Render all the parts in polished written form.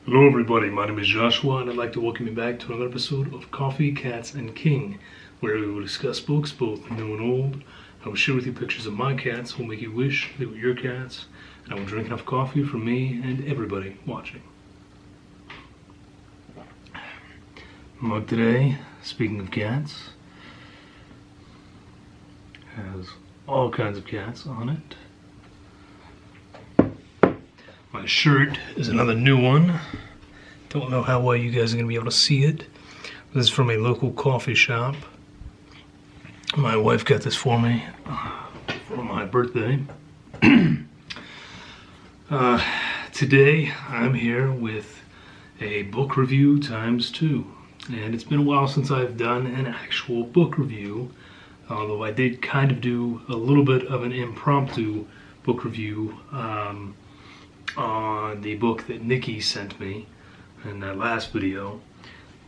Hello everybody, my name is Joshua and I'd like to welcome you back to another episode of Coffee, Cats, and King, where we will discuss books both new and old. I will share with you pictures of my cats who will make you wish they were your cats, and I will drink enough coffee for me and everybody watching. Mug today, speaking of cats, has all kinds of cats on it. My shirt is another new one. Don't know how well you guys are going to be able to see it. This is from a local coffee shop. My wife got this for me for my birthday. Today I'm here with a book review ×2. And it's been a while since I've done an actual book review. Although I did kind of do a little bit of an impromptu book review on the book that Nikki sent me in that last video.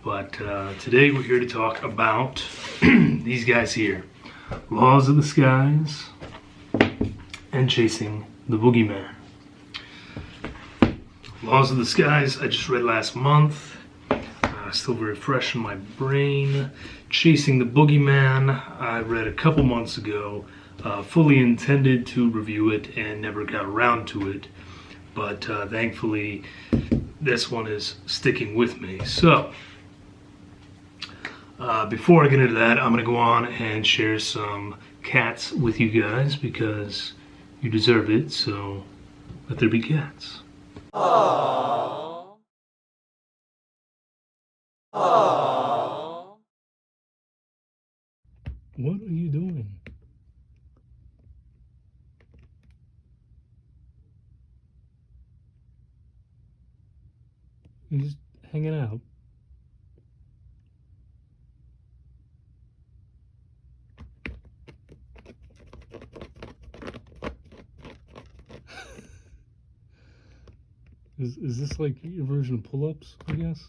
But today we're here to talk about these guys here, Laws of the Skies and Chasing the Boogeyman. Laws of the Skies I just read last month, still very fresh in my brain. Chasing the Boogeyman I read a couple months ago, fully intended to review it and never got around to it. But thankfully, this one is sticking with me. So, before I get into that, I'm going to go on and share some cats with you guys because you deserve it, so let there be cats. Aww. Aww. What are you doing? You're just hanging out. Is this like your version of pull-ups, I guess?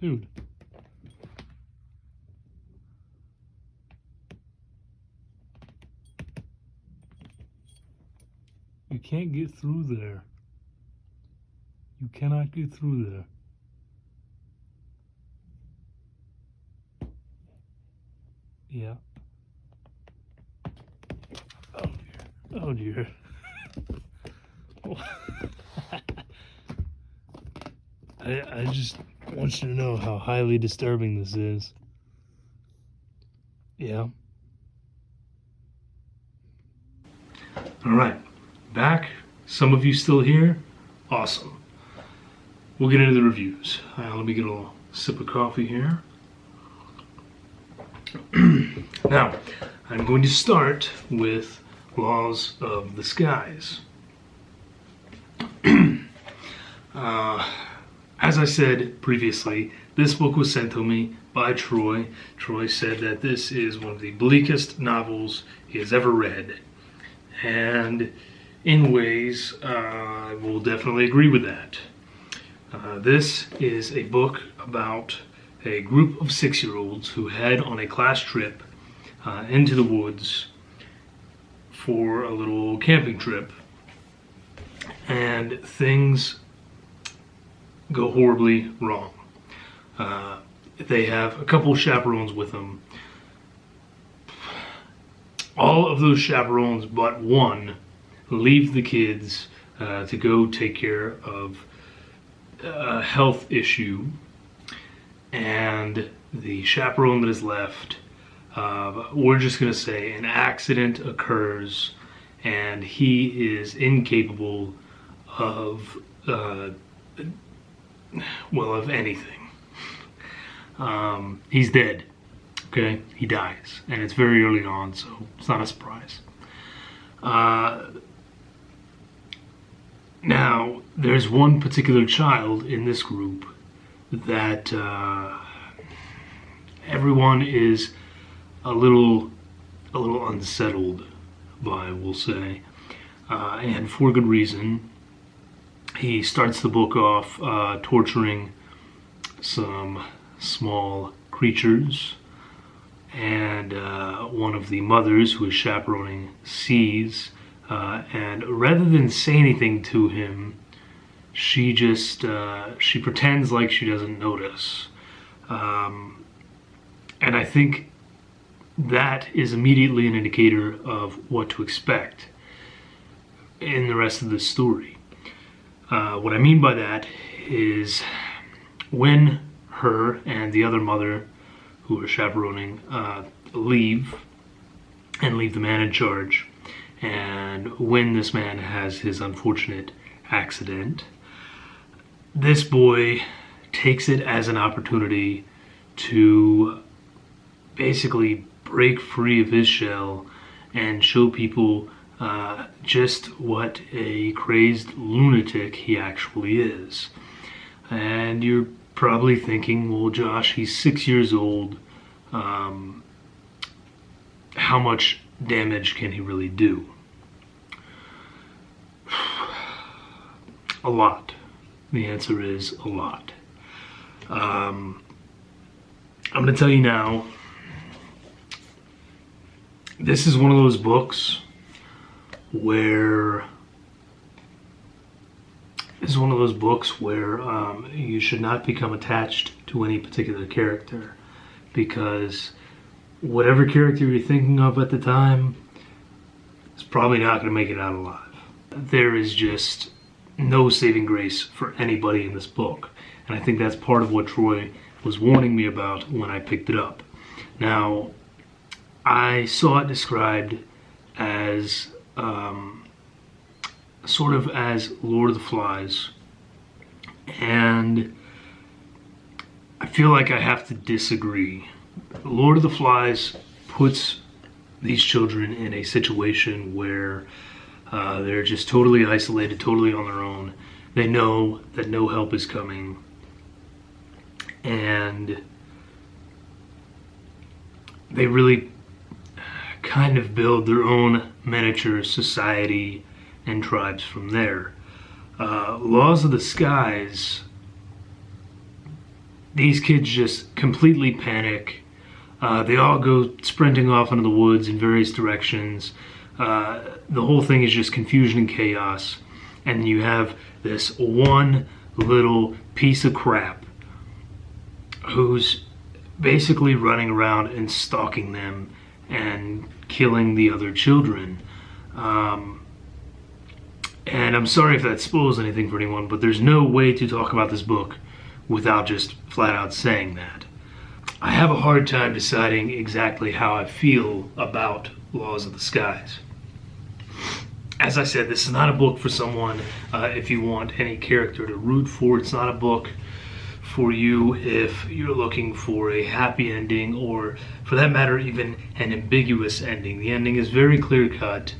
Dude. You can't get through there. You cannot get through there. Yeah. Oh dear. Oh dear. I just want you to know how highly disturbing this is. Yeah. All right. Back. Some of you still here? Awesome. We'll get into the reviews. Let me get a little sip of coffee here. Now, I'm going to start with Laws of the Skies. As I said previously, this book was sent to me by Troy. Troy said that this is one of the bleakest novels he has ever read. And in ways, I will definitely agree with that. This is a book about a group of 6-year-olds who head on a class trip into the woods for a little camping trip, and things go horribly wrong. They have a couple chaperones with them. All of those chaperones but one leave the kids to go take care of a health issue, and the chaperone that is left, we're just going to say an accident occurs and he is incapable of anything. He's dead. Okay, he dies, and it's very early on, so it's not a surprise. Now, there's one particular child in this group that everyone is a little unsettled by, we'll say, and for good reason. He starts the book off torturing some small creatures, and one of the mothers who is chaperoning sees, and rather than say anything to him, she just she pretends like she doesn't notice, and I think that is immediately an indicator of what to expect in the rest of the story. What I mean by that is when her and the other mother who are chaperoning leave the man in charge, and when this man has his unfortunate accident, this boy takes it as an opportunity to basically break free of his shell and show people just what a crazed lunatic he actually is. And you're probably thinking, well, Josh, he's 6 years old. How much damage can he really do? A lot. The answer is a lot. I'm going to tell you now, this is one of those books where you should not become attached to any particular character, because whatever character you're thinking of at the time is probably not going to make it out alive. There is just no saving grace for anybody in this book, and I think that's part of what Troy was warning me about when I picked it up. Now, I saw it described as sort of as Lord of the Flies, and I feel like I have to disagree. Lord of the Flies puts these children in a situation where they're just totally isolated, totally on their own. They know that no help is coming, and they really kind of build their own miniature society and tribes from there. Laws of the Skies, these kids just completely panic. They all go sprinting off into the woods in various directions. The whole thing is just confusion and chaos. And you have this one little piece of crap who's basically running around and stalking them and killing the other children. And I'm sorry if that spoils anything for anyone, but there's no way to talk about this book without just flat out saying that. I have a hard time deciding exactly how I feel about Laws of the Skies. As I said, this is not a book for someone if you want any character to root for. It's not a book for you if you're looking for a happy ending, or for that matter even an ambiguous ending. The ending is very clear-cut,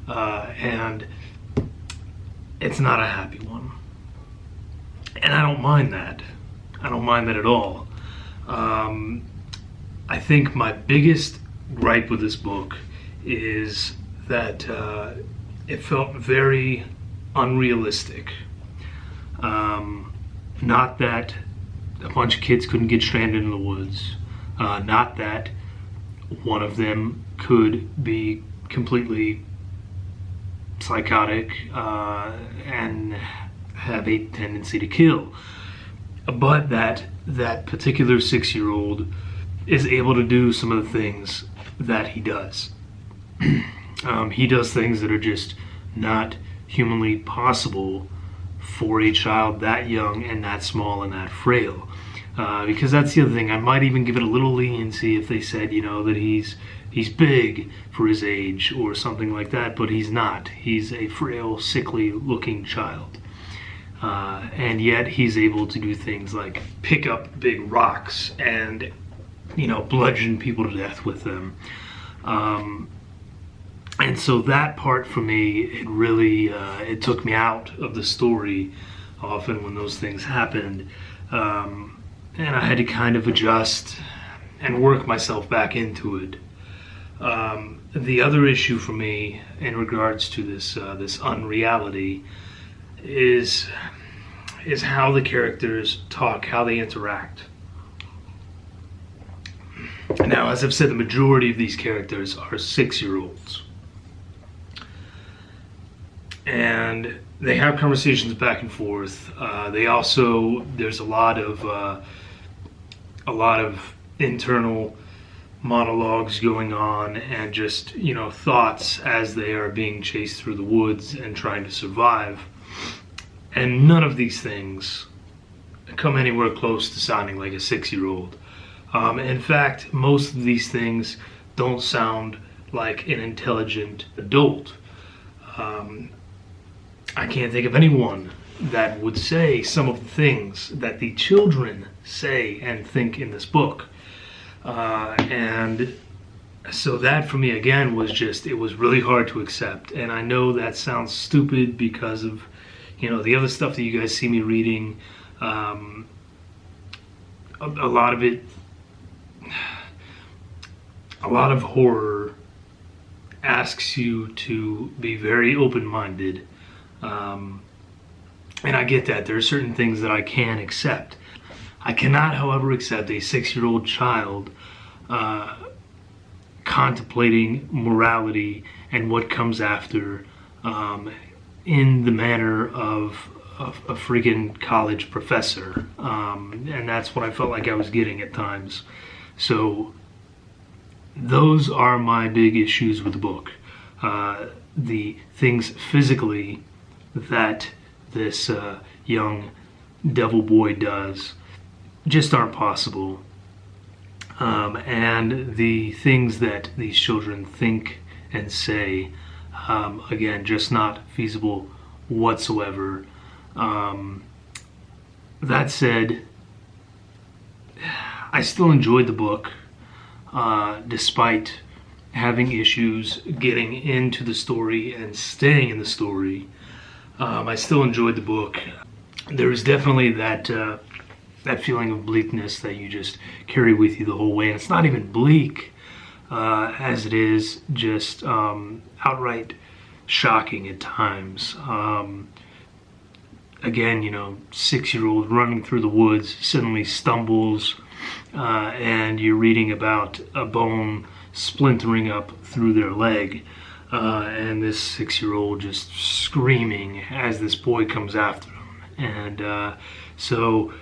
and it's not a happy one. And I don't mind that. I don't mind that at all. I think my biggest gripe with this book is that it felt very unrealistic. Not that a bunch of kids couldn't get stranded in the woods. Not that one of them could be completely psychotic and have a tendency to kill. But that particular 6-year-old is able to do some of the things that he does. He does things that are just not humanly possible for a child that young and that small and that frail. Because that's the other thing. I might even give it a little leniency if they said, that he's big for his age or something like that, but he's not. He's a frail, sickly looking child. And yet he's able to do things like pick up big rocks and, bludgeon people to death with them. And so that part for me, it really, it took me out of the story often when those things happened. And I had to kind of adjust and work myself back into it. The other issue for me in regards to this unreality is how the characters talk, how they interact. Now, as I've said, the majority of these characters are 6-year-olds. And they have conversations back and forth. There's a lot of internal monologues going on, and just, thoughts as they are being chased through the woods and trying to survive. And none of these things come anywhere close to sounding like a 6-year-old. In fact, most of these things don't sound like an intelligent adult. I can't think of anyone that would say some of the things that the children say and think in this book. And so that for me, again, it was really hard to accept. And I know that sounds stupid because of, the other stuff that you guys see me reading. A lot of horror asks you to be very open-minded. And I get that. There are certain things that I can accept. I cannot, however, accept a 6-year-old child contemplating morality and what comes after in the manner of a freaking college professor. And that's what I felt like I was getting at times. So those are my big issues with the book. The things physically that this young devil boy does just aren't possible. And the things that these children think and say, again, just not feasible whatsoever. That said, I still enjoyed the book, despite having issues getting into the story and staying in the story. I still enjoyed the book. There is definitely that feeling of bleakness that you just carry with you the whole way. And it's not even bleak, as it is just outright shocking at times. Again, 6-year-old running through the woods suddenly stumbles, and you're reading about a bone splintering up through their leg, and this 6-year-old just screaming as this boy comes after him. And so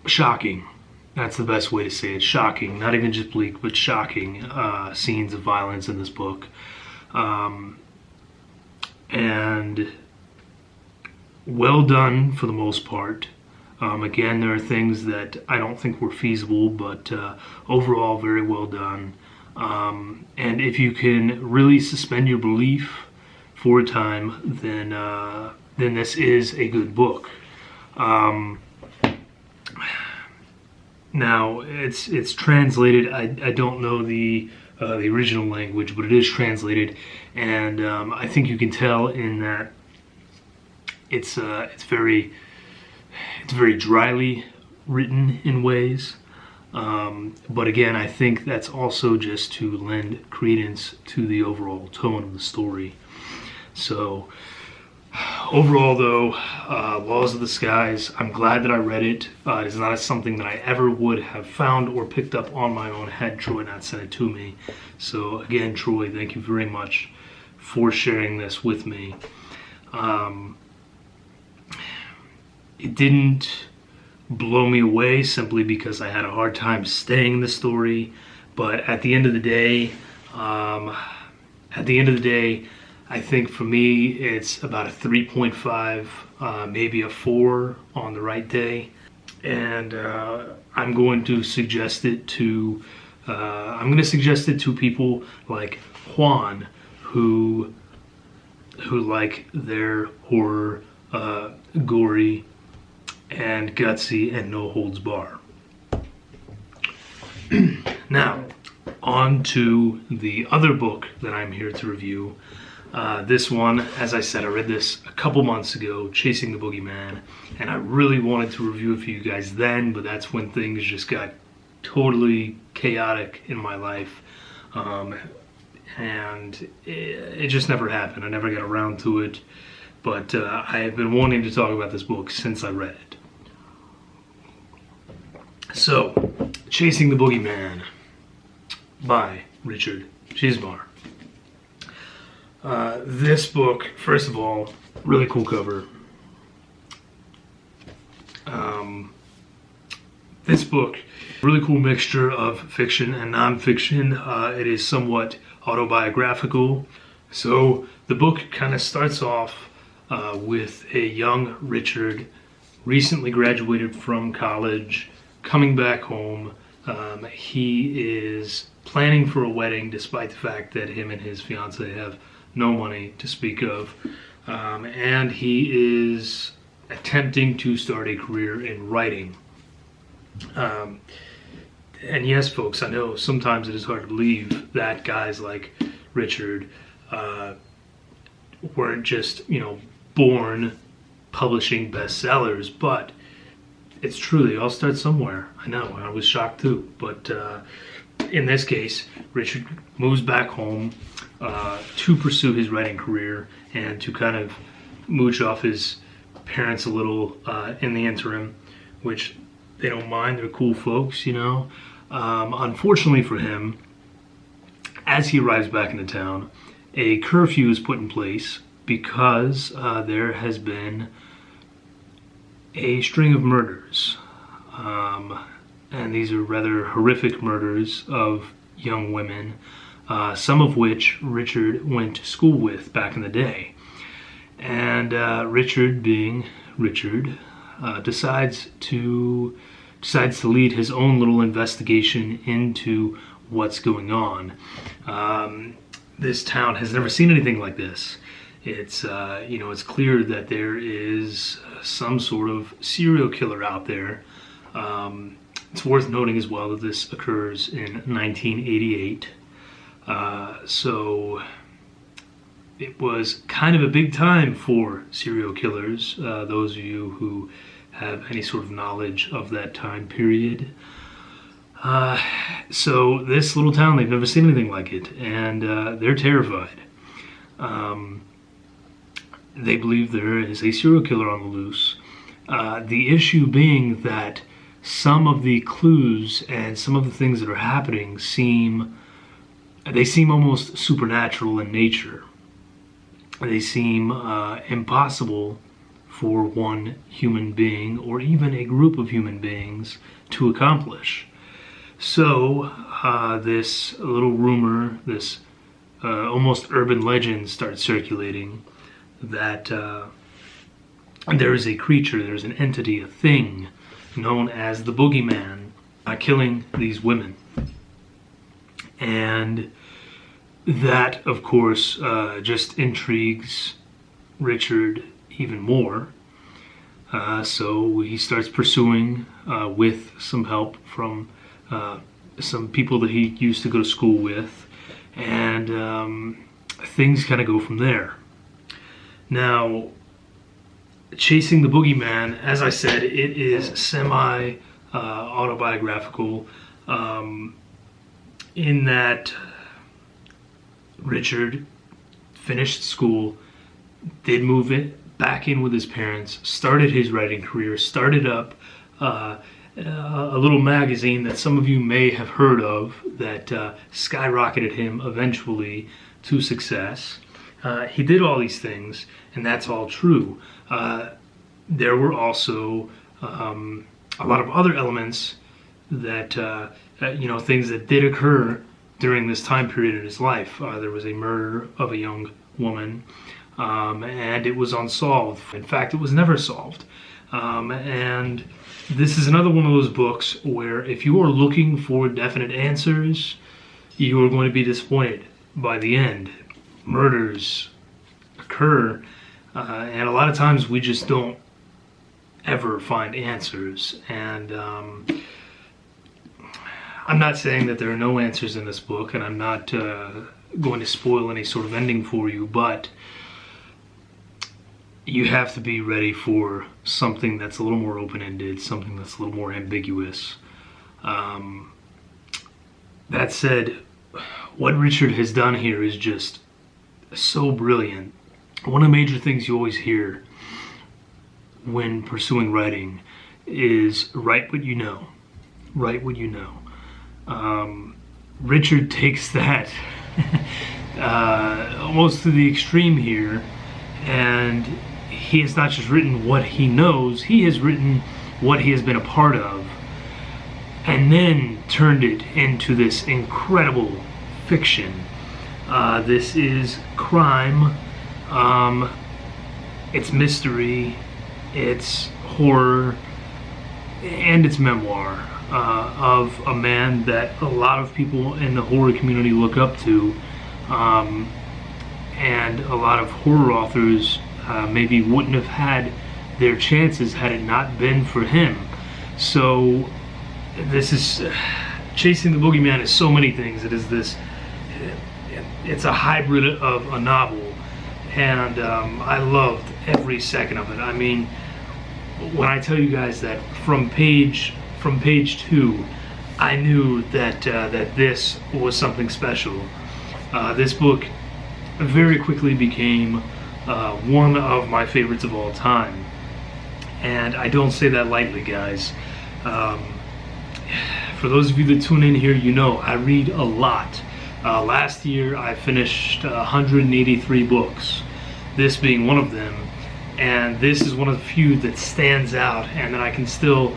shocking. That's the best way to say it. Shocking. Not even just bleak, but shocking scenes of violence in this book. And well done for the most part. Again, there are things that I don't think were feasible, but overall very well done. And if you can really suspend your belief for a time, then this is a good book. Now it's translated. I don't know the original language, but it is translated, and I think you can tell in that it's very dryly written in ways. But again, I think that's also just to lend credence to the overall tone of the story. So overall, though, Laws of the Skies, I'm glad that I read it. It is not something that I ever would have found or picked up on my own had Troy not sent it to me. So again, Troy, thank you very much for sharing this with me. It didn't blow me away simply because I had a hard time staying in the story. But at the end of the day, I think for me, it's about a 3.5, maybe a 4 on the right day. And I'm going to suggest it to people like Juan, who like their horror gory and gutsy and no holds bar. Now, on to the other book that I'm here to review. This one, as I said, I read this a couple months ago, Chasing the Boogeyman, and I really wanted to review it for you guys then, but that's when things just got totally chaotic in my life, and it just never happened. I never got around to it, but I have been wanting to talk about this book since I read it. So, Chasing the Boogeyman. by Richard Chizmar. This book, first of all, really cool cover. This book, really cool mixture of fiction and nonfiction. It is somewhat autobiographical. So the book kind of starts off with a young Richard, recently graduated from college, coming back home. He is planning for a wedding despite the fact that him and his fiancée have no money to speak of. And he is attempting to start a career in writing. And yes, folks, I know sometimes it is hard to believe that guys like Richard weren't just, born publishing bestsellers, but it's true, they all start somewhere. I know, I was shocked too. But in this case, Richard moves back home to pursue his writing career and to kind of mooch off his parents a little in the interim, which they don't mind. They're cool folks, Unfortunately for him, as he arrives back into town, a curfew is put in place because there has been a string of murders. And these are rather horrific murders of young women, some of which Richard went to school with back in the day. And Richard, being Richard, decides to lead his own little investigation into what's going on. This town has never seen anything like this. It's it's clear that there is some sort of serial killer out there. It's worth noting as well that this occurs in 1988. So it was kind of a big time for serial killers. Those of you who have any sort of knowledge of that time period. So this little town, they've never seen anything like it, and they're terrified. They believe there is a serial killer on the loose. The issue being that some of the clues and some of the things that are happening seem almost supernatural in nature. They seem impossible for one human being or even a group of human beings to accomplish. So this little rumor, this almost urban legend starts circulating that there is a creature, there's an entity, a thing known as the Boogeyman killing these women. And that, of course, just intrigues Richard even more. So he starts pursuing, with some help from some people that he used to go to school with, and things kind of go from there. Now, chasing the Boogeyman, as I said, it is semi-autobiographical, in that Richard finished school, did move it back in with his parents, started his writing career, started up a little magazine that some of you may have heard of that skyrocketed him eventually to success. He did all these things, and that's all true. There were also a lot of other elements that, things that did occur during this time period in his life. There was a murder of a young woman, and it was unsolved. In fact, it was never solved. And this is another one of those books where if you are looking for definite answers, you are going to be disappointed by the end. Murders occur, and a lot of times we just don't ever find answers. And I'm not saying that there are no answers in this book, and I'm not going to spoil any sort of ending for you, but you have to be ready for something that's a little more open-ended, something that's a little more ambiguous. That said, what Richard has done here is just so brilliant. One of the major things you always hear when pursuing writing is write what you know. Write what you know. Richard takes that almost to the extreme here, and he has not just written what he knows, he has written what he has been a part of, and then turned it into this incredible fiction. This is crime, it's mystery, it's horror, and it's memoir of a man that a lot of people in the horror community look up to, and a lot of horror authors maybe wouldn't have had their chances had it not been for him. So this is Chasing the Boogeyman is so many things. It is this, it's a hybrid of a novel, and I loved every second of it. I mean, when I tell you guys that from page 2, I knew that that this was something special. This book very quickly became one of my favorites of all time, and I don't say that lightly, guys. For those of you that tune in here, you know I read a lot. Last year I finished 183 books, this being one of them, and this is one of the few that stands out and that I can still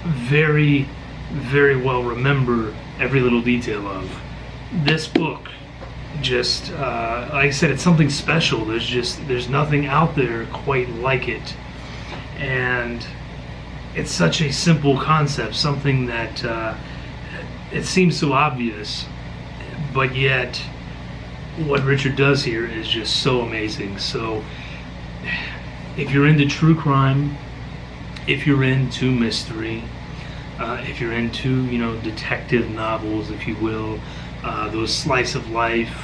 very, very well remember every little detail of. This book just, like I said, it's something special. There's nothing out there quite like it, and it's such a simple concept, something that it seems so obvious, but yet what Richard does here is just so amazing. So if you're into true crime, if you're into mystery, if you're into, you know, detective novels, if you will, those slice of life,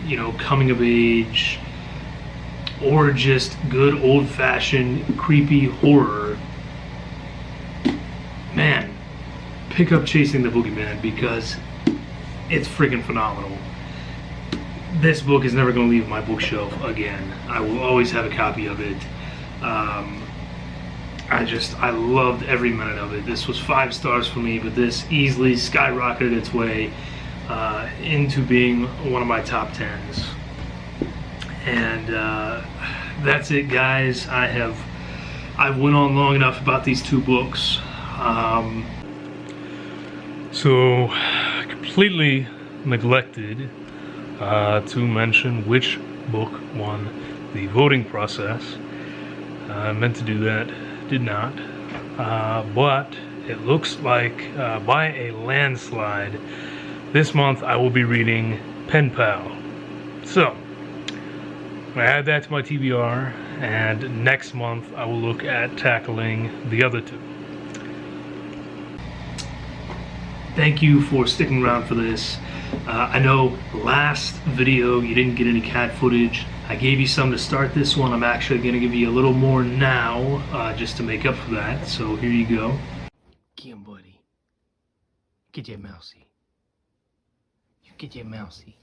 you know, coming of age, or just good old-fashioned creepy horror, man, pick up Chasing the Boogeyman, because it's freaking phenomenal. This book is never going to leave my bookshelf again. I will always have a copy of it. I loved every minute of it. This was 5 stars for me, but this easily skyrocketed its way into being one of my top 10s. And that's it, guys. I've went on long enough about these 2 books. So completely neglected to mention which book won the voting process. I meant to do that, did not, but it looks like by a landslide this month I will be reading Pen Pal. So I add that to my TBR, and next month I will look at tackling the other 2. Thank you for sticking around for this. I know last video you didn't get any cat footage. I gave you some to start this one. I'm actually going to give you a little more now, just to make up for that. So here you go. Get him, buddy. Get your mousey. You get your mousey.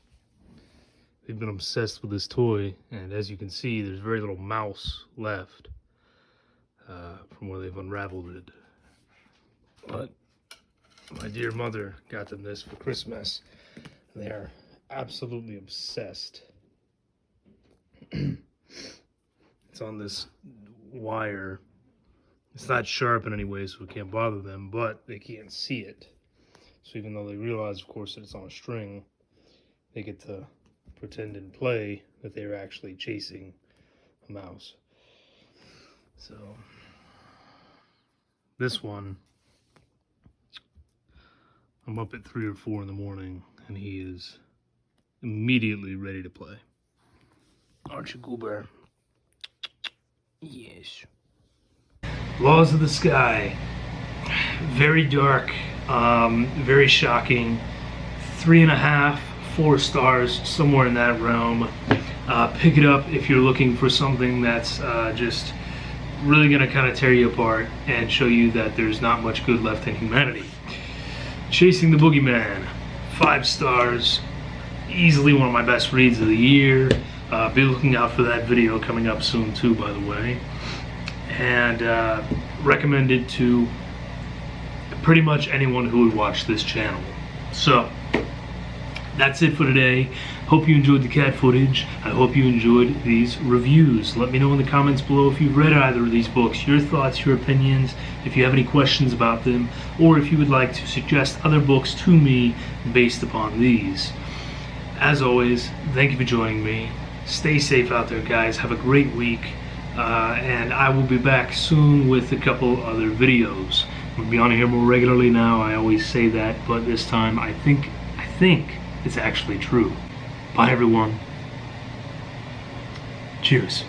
They've been obsessed with this toy, and as you can see, there's very little mouse left from where they've unraveled it. But my dear mother got them this for Christmas. They are absolutely obsessed. It's on this wire. It's not sharp in any way, so it can't bother them, but they can't see it. So even though they realize, of course, that it's on a string, they get to pretend and play that they're actually chasing a mouse. So this one, I'm up at 3 or 4 in the morning, and he is immediately ready to play. Aren't you, Goober? Yes. Laws of the Sky. Very dark, very shocking. 3.5, 4 stars, somewhere in that realm. Pick it up if you're looking for something that's just really going to kind of tear you apart and show you that there's not much good left in humanity. Chasing the Boogeyman, 5 stars, easily one of my best reads of the year. Be looking out for that video coming up soon too, by the way. And recommended to pretty much anyone who would watch this channel. So, that's it for today. Hope you enjoyed the cat footage. I hope you enjoyed these reviews. Let me know in the comments below if you've read either of these books, your thoughts, your opinions, if you have any questions about them, or if you would like to suggest other books to me based upon these. As always, thank you for joining me. Stay safe out there, guys. Have a great week. And I will be back soon with a couple other videos. I'll be on here more regularly now. I always say that, but this time I think it's actually true. Bye, everyone. Cheers.